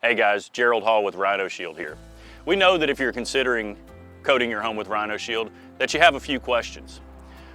Hey guys, Gerald Hall with Rhino Shield here. We know that if you're considering coating your home with Rhino Shield, that you have a few questions.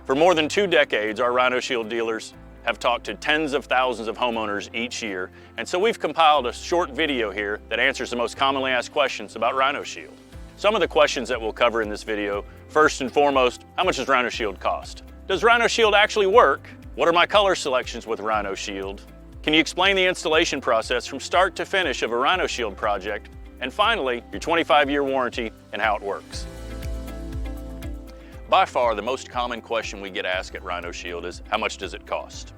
For more than 2 decades, our Rhino Shield dealers have talked to tens of thousands of homeowners each year, and so we've compiled a short video here that answers the most commonly asked questions about Rhino Shield. Some of the questions that we'll cover in this video: first and foremost, how much does Rhino Shield cost? Does Rhino Shield actually work? What are my color selections with Rhino Shield? Can you explain the installation process from start to finish of a Rhino Shield project? And finally, your 25-year warranty and how it works. By far, the most common question we get asked at Rhino Shield is, how much does it cost?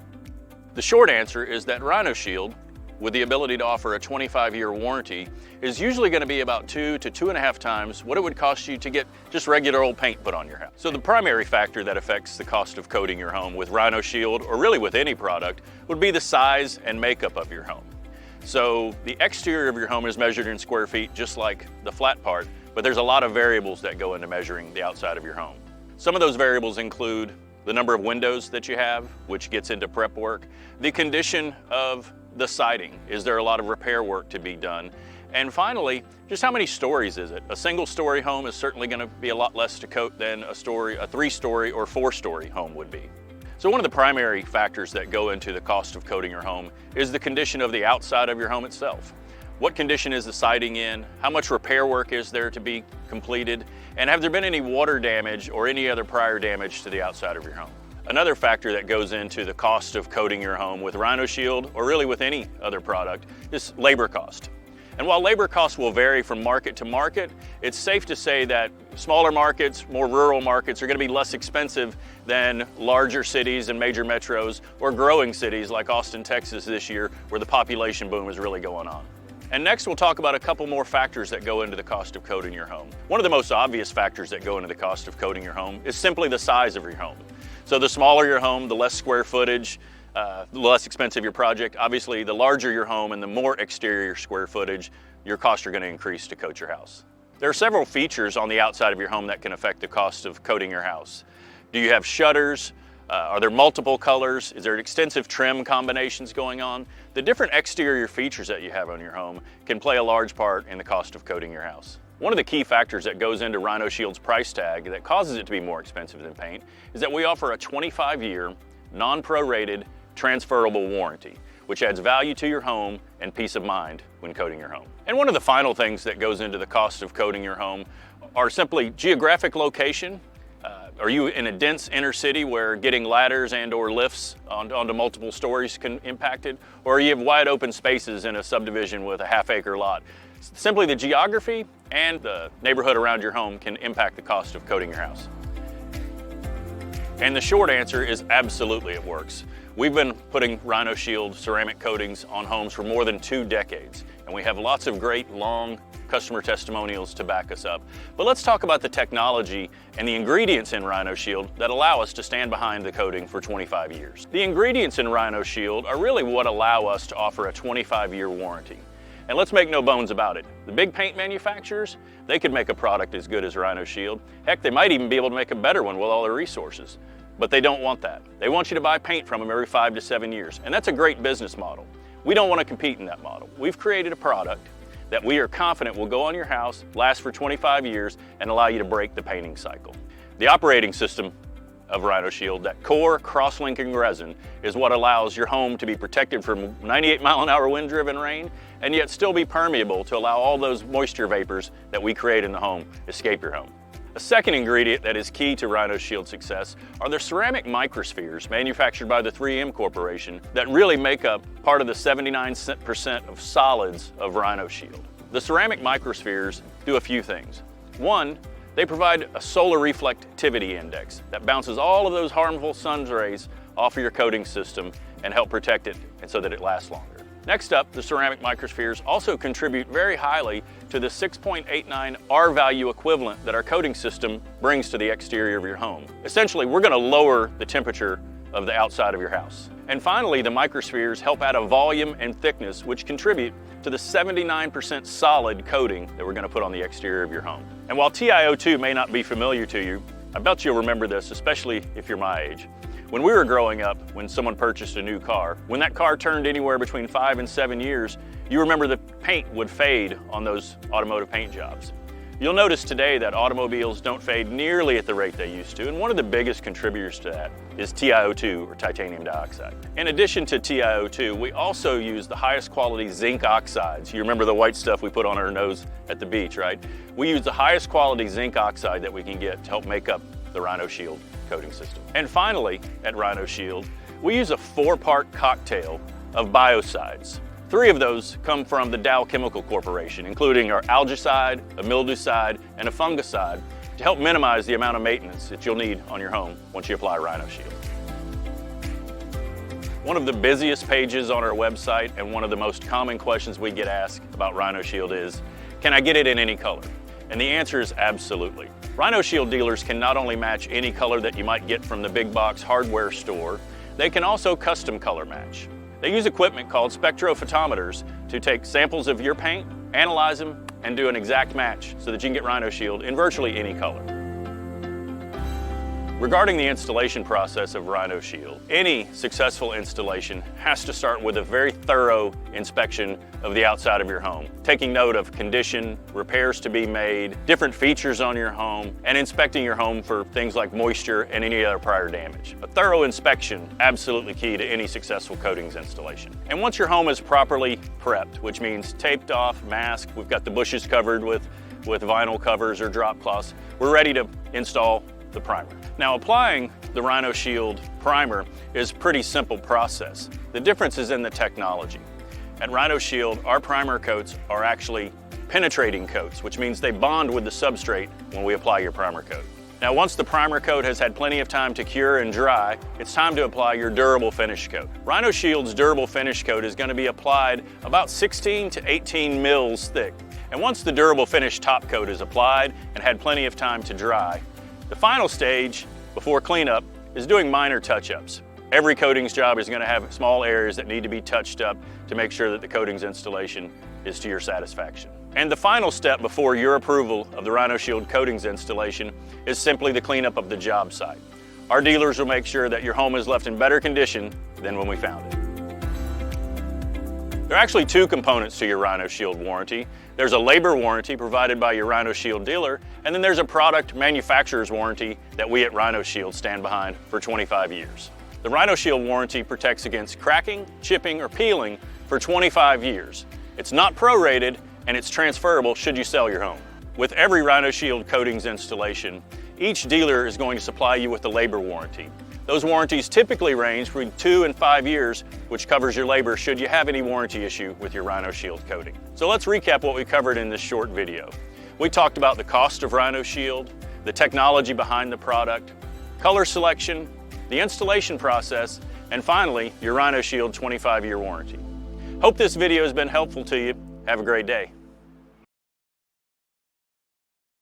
The short answer is that Rhino Shield, with the ability to offer a 25-year warranty, is usually going to be about 2 to 2.5 times what it would cost you to get just regular old paint put on your house. So the primary factor that affects the cost of coating your home with Rhino Shield, or really with any product, would be the size and makeup of your home. So the exterior of your home is measured in square feet, just like the flat part, but there's a lot of variables that go into measuring the outside of your home. Some of those variables include the number of windows that you have, which gets into prep work, the condition of the siding. Is there a lot of repair work to be done? And finally, just how many stories is it? A single-story home is certainly going to be a lot less to coat than a 3-story or 4-story home would be. So one of the primary factors that go into the cost of coating your home is the condition of the outside of your home itself. What condition is the siding in? How much repair work is there to be completed? And have there been any water damage or any other prior damage to the outside of your home? Another factor that goes into the cost of coating your home with Rhino Shield, or really with any other product, is labor cost. And while labor costs will vary from market to market, it's safe to say that smaller markets, more rural markets, are going to be less expensive than larger cities and major metros, or growing cities like Austin, Texas this year, where the population boom is really going on. And next we'll talk about a couple more factors that go into the cost of coating your home. One of the most obvious factors that go into the cost of coating your home is simply the size of your home. So the smaller your home, the less square footage, the less expensive your project. Obviously, the larger your home and the more exterior square footage, your costs are going to increase to coat your house. There are several features on the outside of your home that can affect the cost of coating your house. Do you have shutters? Are there multiple colors? Is there extensive trim combinations going on? The different exterior features that you have on your home can play a large part in the cost of coating your house. One of the key factors that goes into Rhino Shield's price tag that causes it to be more expensive than paint is that we offer a 25-year, non-prorated, transferable warranty, which adds value to your home and peace of mind when coating your home. And one of the final things that goes into the cost of coating your home are simply geographic location. Are you in a dense inner city where getting ladders and or lifts onto multiple stories can impact it? Or you have wide open spaces in a subdivision with a half-acre lot? Simply the geography and the neighborhood around your home can impact the cost of coating your house. And the short answer is absolutely it works. We've been putting Rhino Shield ceramic coatings on homes for more than 2 decades, and we have lots of great long customer testimonials to back us up. But let's talk about the technology and the ingredients in Rhino Shield that allow us to stand behind the coating for 25 years. The ingredients in Rhino Shield are really what allow us to offer a 25-year warranty. And let's make no bones about it. The big paint manufacturers, they could make a product as good as Rhino Shield. Heck, they might even be able to make a better one with all their resources. But they don't want that. They want you to buy paint from them every 5 to 7 years. And that's a great business model. We don't want to compete in that model. We've created a product that we are confident will go on your house, last for 25 years, and allow you to break the painting cycle. The operating system of Rhino Shield, that core cross-linking resin, is what allows your home to be protected from 98-mile-an-hour wind-driven rain, and yet still be permeable to allow all those moisture vapors that we create in the home escape your home. A second ingredient that is key to Rhino Shield's success are the ceramic microspheres manufactured by the 3M Corporation that really make up part of the 79% of solids of Rhino Shield. The ceramic microspheres do a few things. One, they provide a solar reflectivity index that bounces all of those harmful sun rays off of your coating system and help protect it and so that it lasts longer. Next up, the ceramic microspheres also contribute very highly to the 6.89 R value equivalent that our coating system brings to the exterior of your home. Essentially, we're going to lower the temperature of the outside of your house. And finally, the microspheres help add a volume and thickness which contribute to the 79% solid coating that we're going to put on the exterior of your home. And while TiO₂ may not be familiar to you, I bet you'll remember this, especially if you're my age. When we were growing up, when someone purchased a new car, when that car turned anywhere between 5 and 7 years, you remember the paint would fade on those automotive paint jobs. You'll notice today that automobiles don't fade nearly at the rate they used to, and one of the biggest contributors to that is TiO₂, or titanium dioxide. In addition to TiO₂, we also use the highest quality zinc oxides. You remember the white stuff we put on our nose at the beach, right? We use the highest quality zinc oxide that we can get to help make up the Rhino Shield coating system. And finally, at Rhino Shield, we use a 4-part cocktail of biocides. 3 of those come from the Dow Chemical Corporation, including our algicide, a mildewcide, and a fungicide to help minimize the amount of maintenance that you'll need on your home once you apply Rhino Shield. One of the busiest pages on our website and one of the most common questions we get asked about Rhino Shield is, can I get it in any color? And the answer is absolutely. Rhino Shield dealers can not only match any color that you might get from the big box hardware store, they can also custom color match. They use equipment called spectrophotometers to take samples of your paint, analyze them, and do an exact match so that you can get Rhino Shield in virtually any color. Regarding the installation process of Rhino Shield, any successful installation has to start with a very thorough inspection of the outside of your home, taking note of condition, repairs to be made, different features on your home, and inspecting your home for things like moisture and any other prior damage. A thorough inspection, absolutely key to any successful coatings installation. And once your home is properly prepped, which means taped off, masked, we've got the bushes covered with vinyl covers or drop cloths, we're ready to install the primer. Now, applying the Rhino Shield primer is a pretty simple process. The difference is in the technology. At Rhino Shield, our primer coats are actually penetrating coats, which means they bond with the substrate when we apply your primer coat. Now, once the primer coat has had plenty of time to cure and dry, it's time to apply your durable finish coat. Rhino Shield's durable finish coat is going to be applied about 16 to 18 mils thick. And once the durable finish top coat is applied and had plenty of time to dry, the final stage before cleanup is doing minor touch-ups. Every coatings job is going to have small areas that need to be touched up to make sure that the coatings installation is to your satisfaction. And the final step before your approval of the Rhino Shield coatings installation is simply the cleanup of the job site. Our dealers will make sure that your home is left in better condition than when we found it. There are actually 2 components to your Rhino Shield warranty. There's a labor warranty provided by your Rhino Shield dealer, and then there's a product manufacturer's warranty that we at Rhino Shield stand behind for 25 years. The Rhino Shield warranty protects against cracking, chipping, or peeling for 25 years. It's not prorated, and it's transferable should you sell your home. With every Rhino Shield coatings installation, each dealer is going to supply you with a labor warranty. Those warranties typically range between 2 and 5 years, which covers your labor should you have any warranty issue with your Rhino Shield coating. So let's recap what we covered in this short video. We talked about the cost of Rhino Shield, the technology behind the product, color selection, the installation process, and finally, your Rhino Shield 25-year warranty. Hope this video has been helpful to you. Have a great day.